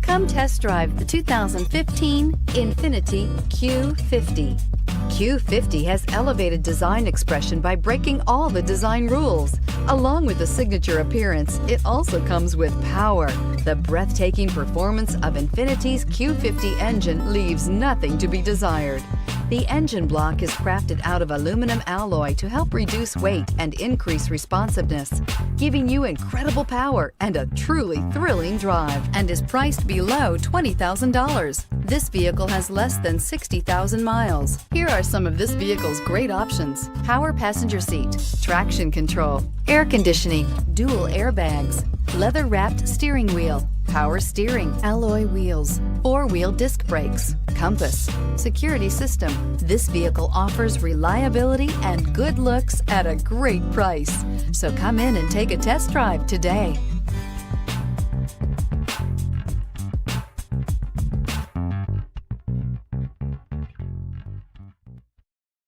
Come test drive the 2015 INFINITI Q50. Q50 has elevated design expression by breaking all the design rules. Along with the signature appearance, it also comes with power. The breathtaking performance of INFINITI's Q50 engine leaves nothing to be desired. The engine block is crafted out of aluminum alloy to help reduce weight and increase responsiveness, giving you incredible power and a truly thrilling drive, and is priced below $20,000. This vehicle has less than 60,000 miles. Here are some of this vehicle's great options: power passenger seat, traction control, air conditioning, dual airbags, leather-wrapped steering wheel, power steering, alloy wheels, four-wheel disc brakes, compass, security system. This vehicle offers reliability and good looks at a great price. So come in and take a test drive today.